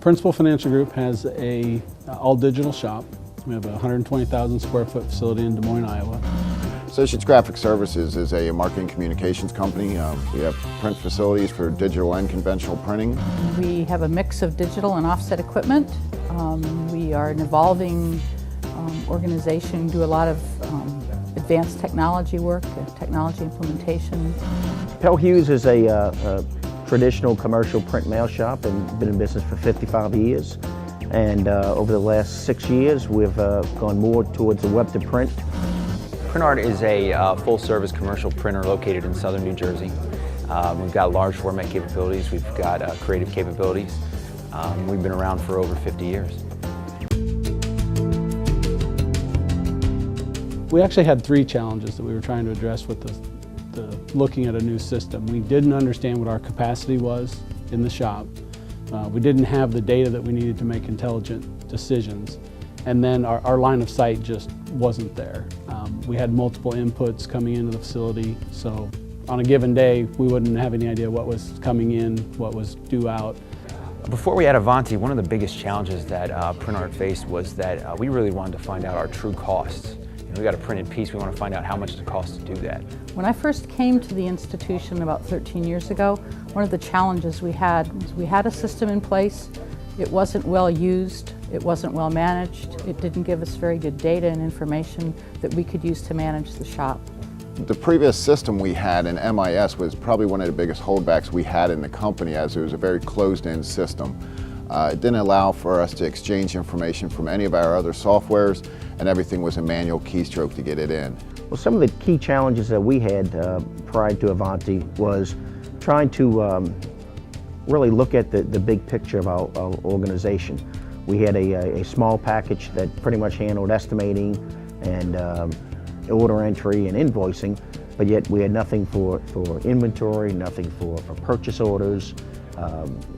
Principal Financial Group has a all-digital shop. We have a 120,000 square foot facility in Des Moines, Iowa. Associates Graphic Services is a marketing communications company. We have print facilities for digital and conventional printing. We have a mix of digital and offset equipment. We are an evolving organization, do a lot of advanced technology work, technology implementation. Pell Hughes is a traditional commercial print mail shop and been in business for 55 years. And over the last 6 years, we've gone more towards the web to print. PrintArt is a full-service commercial printer located in southern New Jersey. We've got large format capabilities, we've got creative capabilities. We've been around for over 50 years. We actually had 3 challenges that we were trying to address with the looking at a new system. We didn't understand what our capacity was in the shop. We didn't have the data that we needed to make intelligent decisions. And then our line of sight just wasn't there. We had multiple inputs coming into the facility, so on a given day, we wouldn't have any idea what was coming in, what was due out. Before we had Avanti, one of the biggest challenges that PrintArt faced was that we really wanted to find out our true costs. We got a printed piece, we want to find out how much it costs to do that. When I first came to the institution about 13 years ago, one of the challenges we had was we had a system in place. It wasn't well used, it wasn't well managed, it didn't give us very good data and information that we could use to manage the shop. The previous system we had in MIS was probably one of the biggest holdbacks we had in the company, as it was a very closed-in system. It didn't allow for us to exchange information from any of our other softwares, and everything was a manual keystroke to get it in. Well, some of the key challenges that we had prior to Avanti was trying to really look at the big picture of our organization. We had a small package that pretty much handled estimating and order entry and invoicing, but yet we had nothing for inventory, nothing for purchase orders,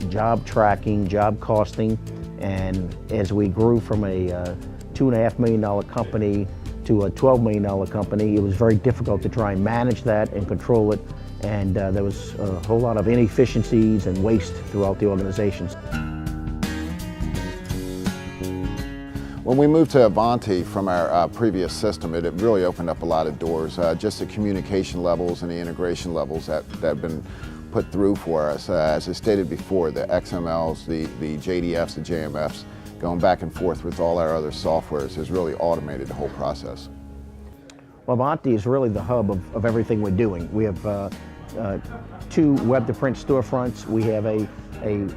job tracking, job costing. And as we grew from a $2.5 million company to a $12 million company, it was very difficult to try and manage that and control it. And there was a whole lot of inefficiencies and waste throughout the organizations. When we moved to Avanti from our previous system, it really opened up a lot of doors. Just the communication levels and the integration levels that have been put through for us. As I stated before, the XMLs, the JDFs, the JMFs, going back and forth with all our other softwares has really automated the whole process. Well, Avanti is really the hub of everything we're doing. We have 2 web-to-print storefronts. We have a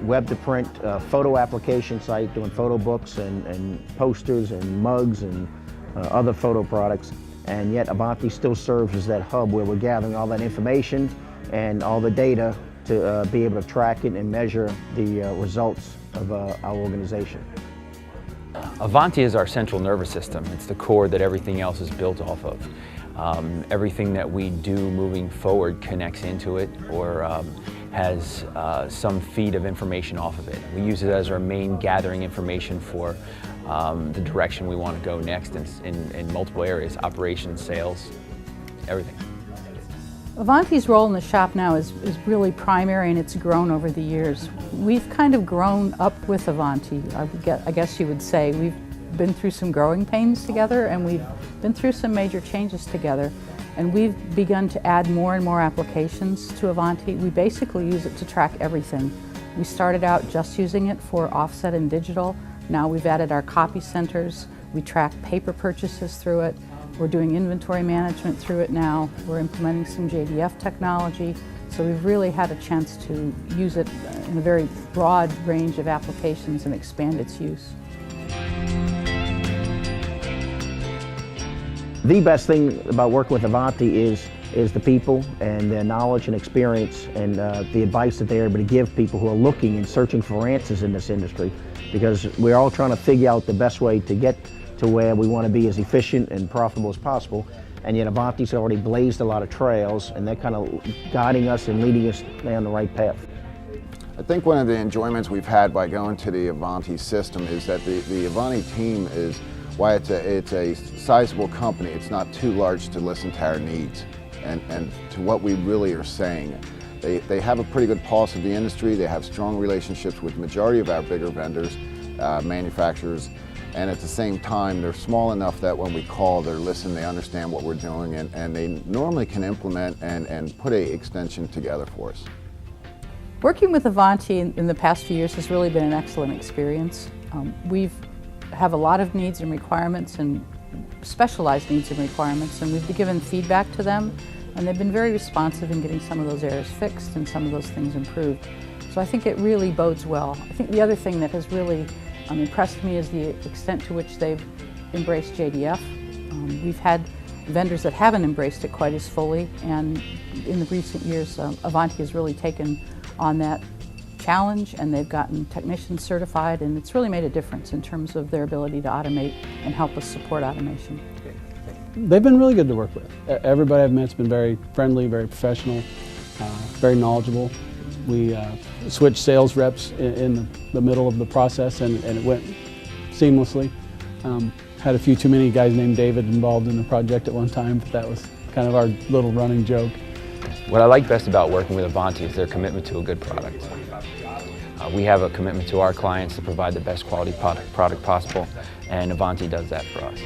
web-to-print photo application site doing photo books and posters and mugs and other photo products. And yet Avanti still serves as that hub where we're gathering all that information and all the data to be able to track it and measure the results of our organization. Avanti is our central nervous system. It's the core that everything else is built off of. Everything that we do moving forward connects into it or has some feed of information off of it. We use it as our main gathering information for the direction we want to go next in multiple areas, operations, sales, everything. Avanti's role in the shop now is really primary, and it's grown over the years. We've kind of grown up with Avanti, I guess you would say. We've been through some growing pains together, and we've been through some major changes together. And we've begun to add more and more applications to Avanti. We basically use it to track everything. We started out just using it for offset and digital. Now we've added our copy centers. We track paper purchases through it. We're doing inventory management through it now. We're implementing some JDF technology. So we've really had a chance to use it in a very broad range of applications and expand its use. The best thing about working with Avanti is the people and their knowledge and experience and the advice that they're able to give people who are looking and searching for answers in this industry, because we're all trying to figure out the best way to get to where we want to be as efficient and profitable as possible. And yet Avanti's already blazed a lot of trails, and they're kind of guiding us and leading us down the right path. I think one of the enjoyments we've had by going to the Avanti system is that the Avanti team is, why it's a sizable company, it's not too large to listen to our needs and to what we really are saying. They have a pretty good pulse of the industry. They have strong relationships with the majority of our bigger vendors, manufacturers, and at the same time they're small enough that when we call, they're listening, they understand what we're doing, and they normally can implement and put an extension together for us. Working with Avanti in the past few years has really been an excellent experience. We have a lot of needs and requirements, and specialized needs and requirements, and we've given feedback to them, and they've been very responsive in getting some of those errors fixed and some of those things improved. So I think it really bodes well. I think the other thing that has really impressed me is the extent to which they've embraced JDF. We've had vendors that haven't embraced it quite as fully, and in the recent years Avanti has really taken on that challenge, and they've gotten technicians certified, and it's really made a difference in terms of their ability to automate and help us support automation. They've been really good to work with. Everybody I've met's been very friendly, very professional, very knowledgeable. We switched sales reps in the middle of the process, and it went seamlessly. Had a few too many guys named David involved in the project at one time, but that was kind of our little running joke. What I like best about working with Avanti is their commitment to a good product. We have a commitment to our clients to provide the best quality product possible, and Avanti does that for us.